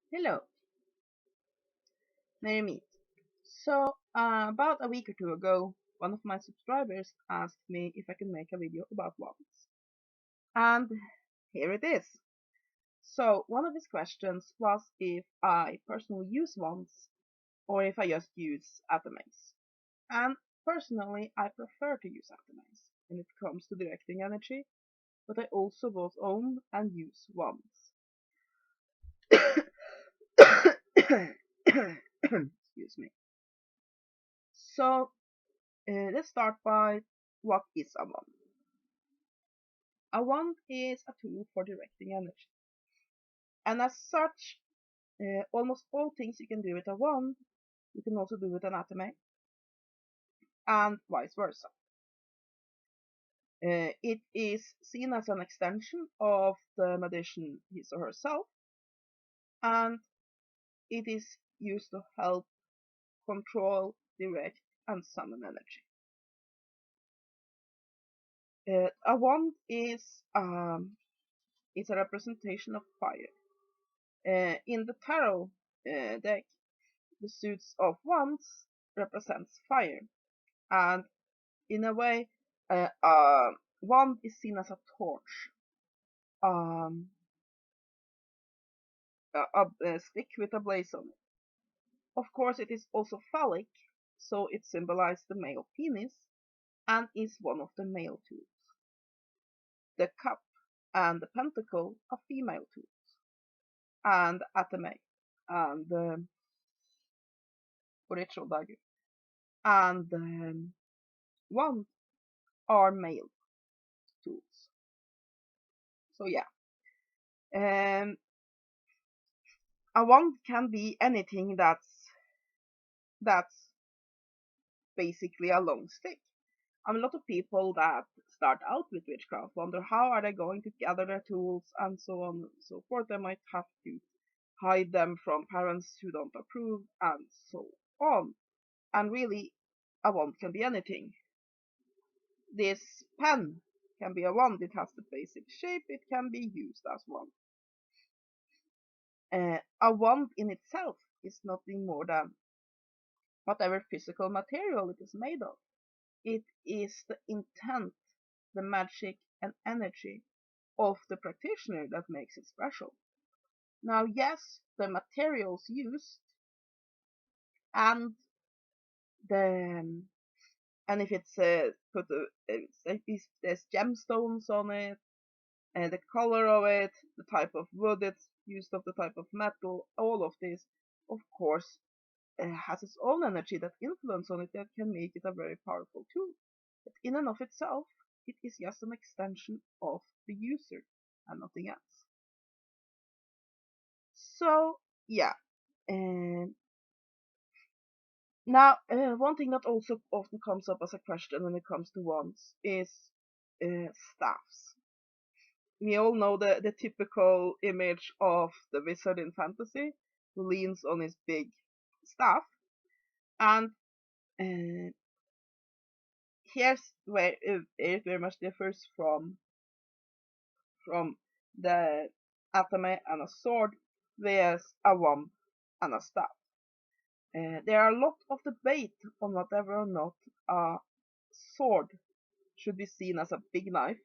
Hello, Mary Meet. About a week or two ago, one of my subscribers asked me if I could make a video about wands. And here it is. So, one of his questions was if I personally use wands or if I just use atomies. And personally, I prefer to use atomies when it comes to directing energy, but I also both own and use wands. Excuse me. So, let's start by what is a wand. A wand is a tool for directing energy. And as such, almost all things you can do with a wand, you can also do with an atomy, and vice versa. It is seen as an extension of the magician his or herself, and it is used to help control, direct, and summon energy. A wand is a representation of fire. In the tarot deck, the suits of wands represents fire, and in a way, wand is seen as a torch, um, a stick with a blaze on it. Of course, it is also phallic, so it symbolizes the male penis and is one of the male tools. The cup and the pentacle are female tools, and atomy and the ritual dagger and the wand are male tools. So yeah, um, a wand can be anything that's basically a long stick. A lot of people that start out with witchcraft wonder how are they going to gather their tools and so on and so forth. They might have to hide them from parents who don't approve and so on. And really, a wand can be anything. This pen can be a wand. It has the basic shape. It can be used as one. A wand in itself is nothing more than whatever physical material it is made of. It is the intent, the magic, and energy of the practitioner that makes it special. Now, yes, the materials used and the and if it's if there's gemstones on it, and the color of it, the type of wood it's used of, the type of metal, all of this, of course, has its own energy that influence on it that can make it a very powerful tool. But in and of itself, it is just an extension of the user and nothing else. So yeah, and now one thing that also often comes up as a question when it comes to wands is staffs. We all know the typical image of the wizard in fantasy who leans on his big staff, and uh, here's where it very much differs from the atomy and a sword versus a wand and a staff. There are a lot of debate on whether or not a sword should be seen as a big knife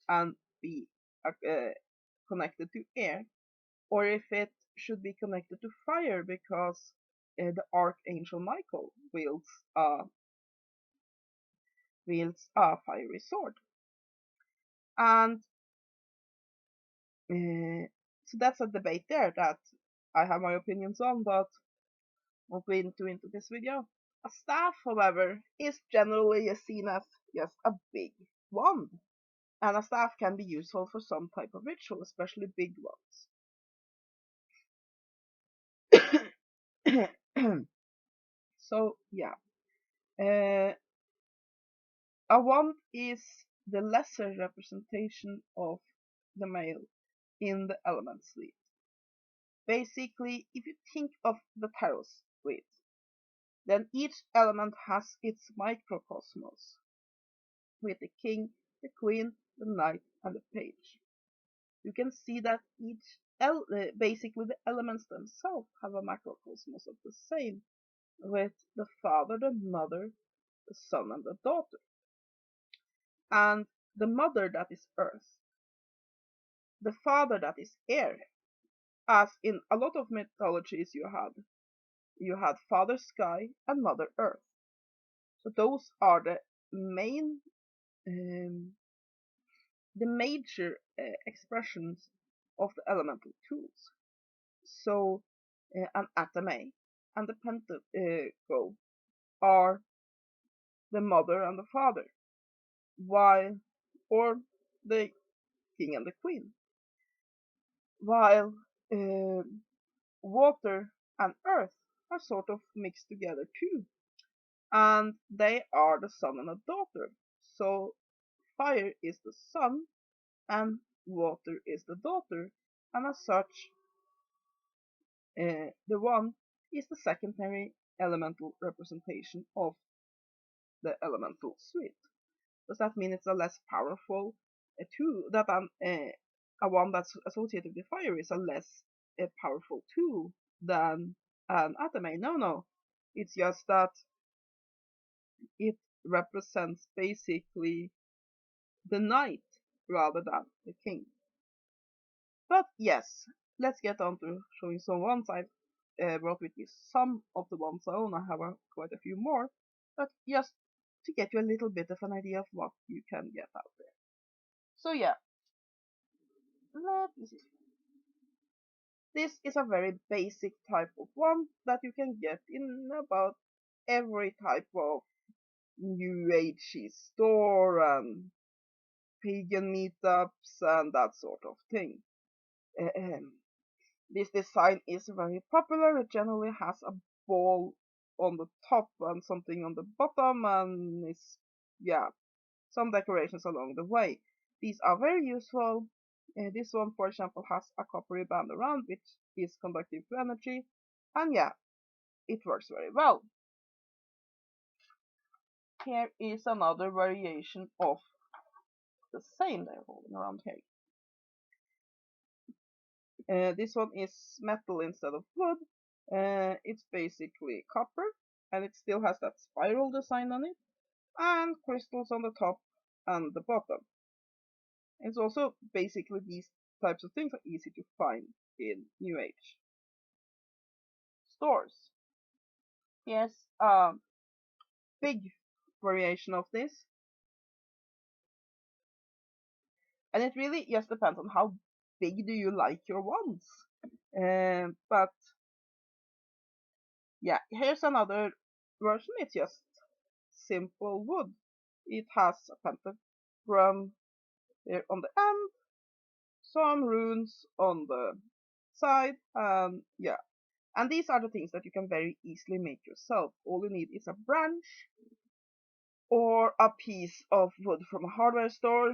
and be connected to air, or if it should be connected to fire because the Archangel Michael wields a fiery sword. And so that's a debate there that I have my opinions on, but won't go into this video. A staff, however, is generally seen as just a big wand, and a staff can be useful for some type of ritual, especially big ones. So yeah, uh, a wand is the lesser representation of the male in the element sleeve. Basically, if you think of the tarot grid, then each element has its microcosmos, with the king, the queen, the knight, and the page. You can see that each basically the elements themselves have a macrocosmos of the same, with the father, the mother, the son, and the daughter. And the mother, that is earth, the father, that is air. As in a lot of mythologies you had father sky and mother earth. So those are the main um, the major expressions of the elemental tools. So an atame and the pentacle are the mother and the father, while or the king and the queen, while uh, water and earth are sort of mixed together too, and they are the son and the daughter. So fire is the son and water is the daughter, and as such, the one is the secondary elemental representation of the elemental suite. Does that mean it's a less powerful tool? That a one that's associated with fire is a less powerful tool than an atame? No, no. It's just that it represents basically the knight rather than the king. But yes, let's get on to showing some ones. I've brought with me some of the ones I own. I have quite a few more, but just to get you a little bit of an idea of what you can get out there. So yeah, let me see. This is a very basic type of one that you can get in about every type of New Age store and pagan meetups and that sort of thing. Um, this design is very popular. It generally has a ball on the top and something on the bottom, and it's, yeah, some decorations along the way. These are very useful. This one, for example, has a coppery band around which is conductive to energy, and yeah, it works very well. Here is another variation of the same they're holding around here. This one is metal instead of wood. It's basically copper, and it still has that spiral design on it, and crystals on the top and the bottom. It's also basically these types of things are easy to find in New Age stores. Here's a big variation of this, and it really just depends on how big do you like your wands. But yeah, here's another version. It's just simple wood. It has a pentagram there on the end, some runes on the side, and yeah. And these are the things that you can very easily make yourself. All you need is a branch or a piece of wood from a hardware store.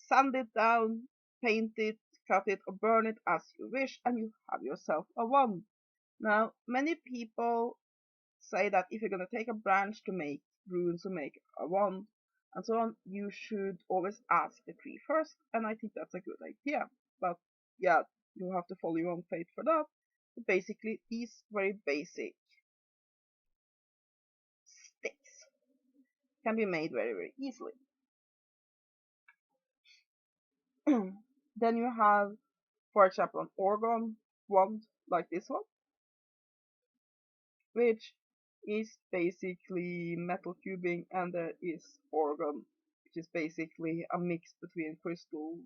Sand it down, paint it, cut it, or burn it as you wish, and you have yourself a wand. Now, many people say that if you're going to take a branch to make runes or make a wand and so on, you should always ask the tree first, and I think that's a good idea. But yeah, you have to follow your own fate for that. But basically, these very basic sticks can be made very, very easily. Then you have, for example, an organ wand like this one, which is basically metal cubing, and there is organ, which is basically a mix between crystals,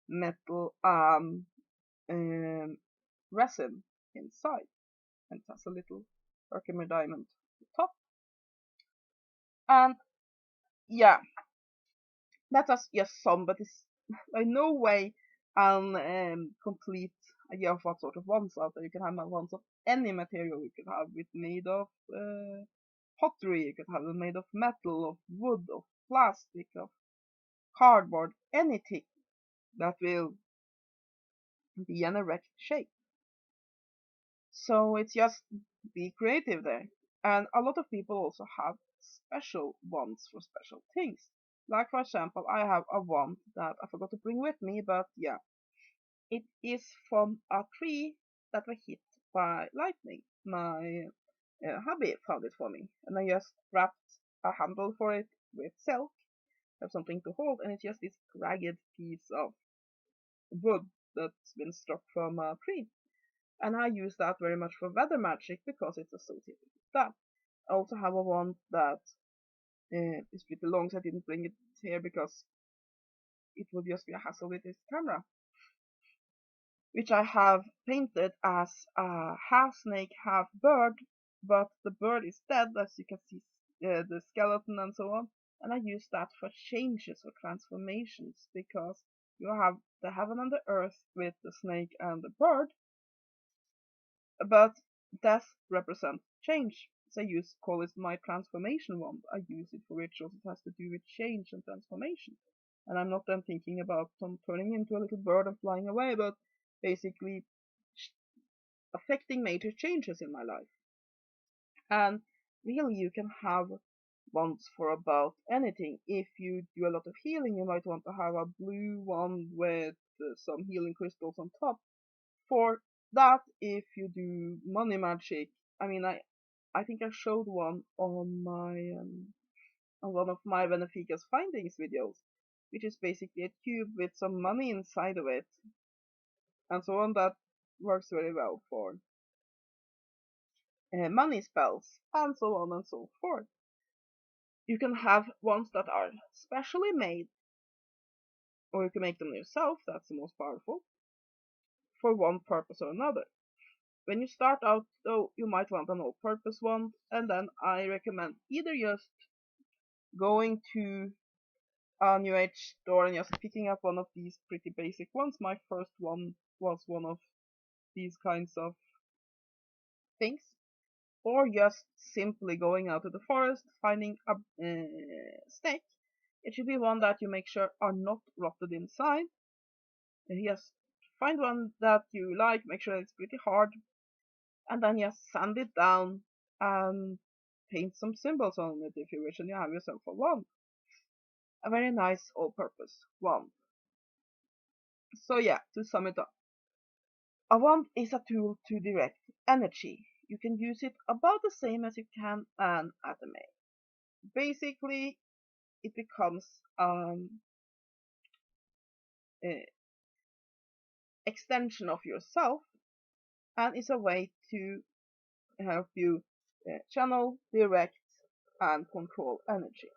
metal, and resin inside, and it has a little Herkimer diamond at the top. And yeah, that's just some, but it's in no way an complete idea of what sort of ones out there. You can have ones of any material. You could have it made of pottery, you could have it made of metal, of wood, of plastic, of cardboard, anything that will be an erect shape. So it's just be creative there. And a lot of people also have special wands for special things. Like, for example, I have a wand that I forgot to bring with me, but yeah. It is from a tree that was hit by lightning. My hubby found it for me, and I just wrapped a handle for it with silk, have something to hold, and it's just this ragged piece of wood that's been struck from a tree. And I use that very much for weather magic because it's associated with that. I also have a wand that is pretty long, so I didn't bring it here because it would just be a hassle with this camera, which I have painted as a half snake, half bird, but the bird is dead, as you can see, the skeleton and so on. And I use that for changes or transformations because you have the heaven and the earth with the snake and the bird, but death represents change. So I call it my transformation wand. I use it for rituals. It has to do with change and transformation. And I'm not then thinking about turning into a little bird and flying away, but basically affecting major changes in my life. And really, you can have wands for about anything. If you do a lot of healing, you might want to have a blue wand with some healing crystals on top. For that, if you do money magic, I mean, I think I showed one on one of my Beneficas findings videos, which is basically a cube with some money inside of it, and so on. That works very well for money spells, and so on and so forth. You can have ones that are specially made, or you can make them yourself, that's the most powerful, for one purpose or another. When you start out, though, you might want an all-purpose one, and then I recommend either just going to a New Age store and just picking up one of these pretty basic ones. My first one was one of these kinds of things, or just simply going out to the forest, finding a stake. It should be one that you make sure are not rotted inside. Just find one that you like, make sure it's pretty hard, and then just sand it down and paint some symbols on it if you wish, and you have yourself a wand. A very nice all-purpose wand. So yeah, to sum it up. A wand is a tool to direct energy. You can use it about the same as you can an atom. Basically, it becomes extension of yourself and is a way to help you channel, direct, and control energy.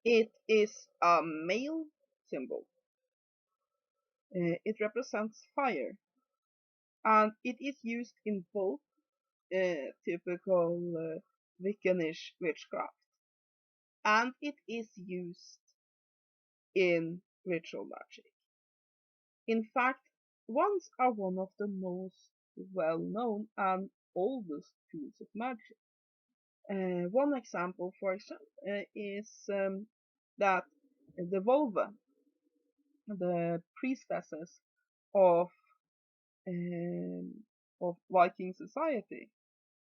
It is a male symbol. It represents fire, and it is used in both typical Wiccanish witchcraft, and it is used in ritual magic. In fact, wands are one of the most well-known and oldest tools of magic. One example, for example, is that the vulva, the priestesses of Viking society,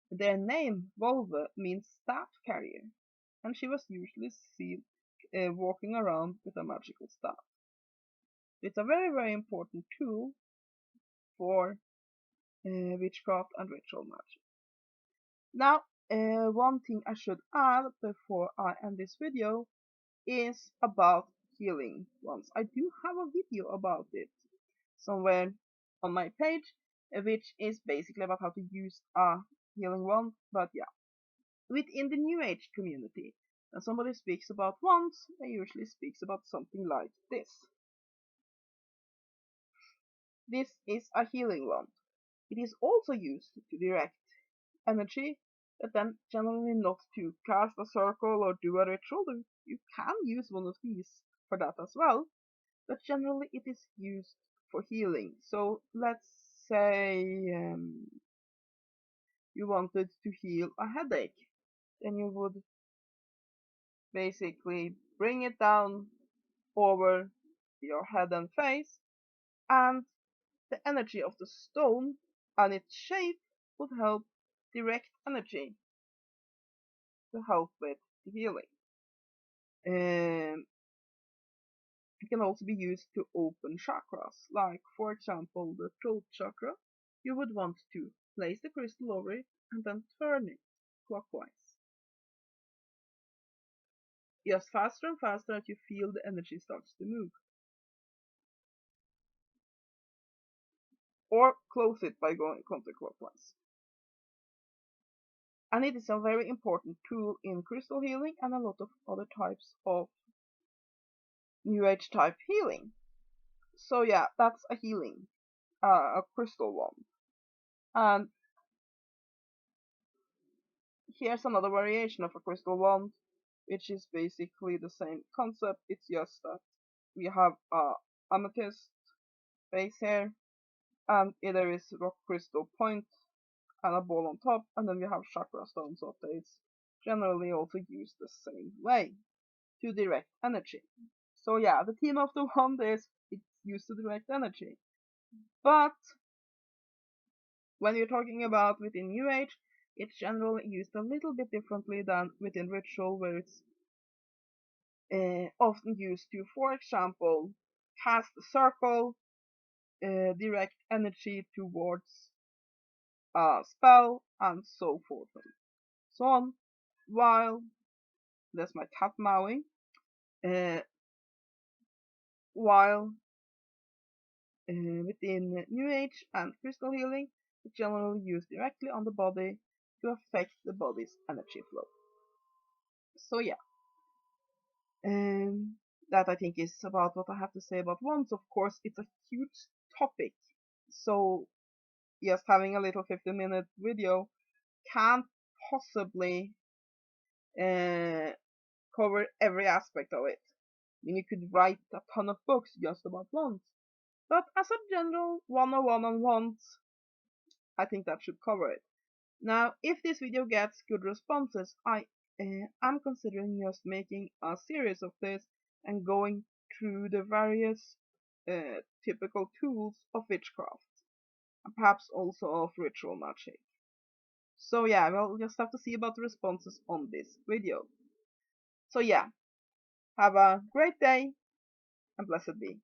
their name vulva means staff carrier, and she was usually seen walking around with a magical staff. It's a very, very important tool for witchcraft and ritual magic. Now, one thing I should add before I end this video is about healing wands. I do have a video about it somewhere on my page, which is basically about how to use a healing wand. But yeah, within the New Age community, when somebody speaks about wands, they usually speaks about something like this. This is a healing wand. It is also used to direct energy, but then generally not to cast a circle or do a ritual. You can use one of these for that as well, but generally it is used for healing. So let's say you wanted to heal a headache, then you would basically bring it down over your head and face, and the energy of the stone and its shape would help direct energy to help with the healing. can also be used to open chakras, like for example the throat chakra. You would want to place the crystal over it and then turn it clockwise. Just faster and faster as you feel the energy starts to move. Or close it by going counterclockwise. And it is a very important tool in crystal healing and a lot of other types of New Age type healing. So yeah, that's a healing, a crystal wand. And here's another variation of a crystal wand, which is basically the same concept. It's just that we have a amethyst base here, and there is rock crystal point and a ball on top, and then we have chakra stones of that. It's generally also used the same way to direct energy. So yeah, the theme of the wand is it's used to direct energy. But when you're talking about within New Age, it's generally used a little bit differently than within ritual, where it's often used to, for example, cast a circle, direct energy towards a spell, and so forth and so on. While that's my cat mowing. Uh, while within New Age and crystal healing, it's generally used directly on the body to affect the body's energy flow. So yeah, that I think is about what I have to say about wands. Of course, it's a huge topic, so just having a little 15-minute video can't possibly cover every aspect of it. I mean, you could write a ton of books just about wands, but as a general 101 on wands, I think that should cover it. Now, if this video gets good responses, I am considering just making a series of this and going through the various typical tools of witchcraft, and perhaps also of ritual magic. So yeah, we'll just have to see about the responses on this video. So yeah, have a great day and blessed be.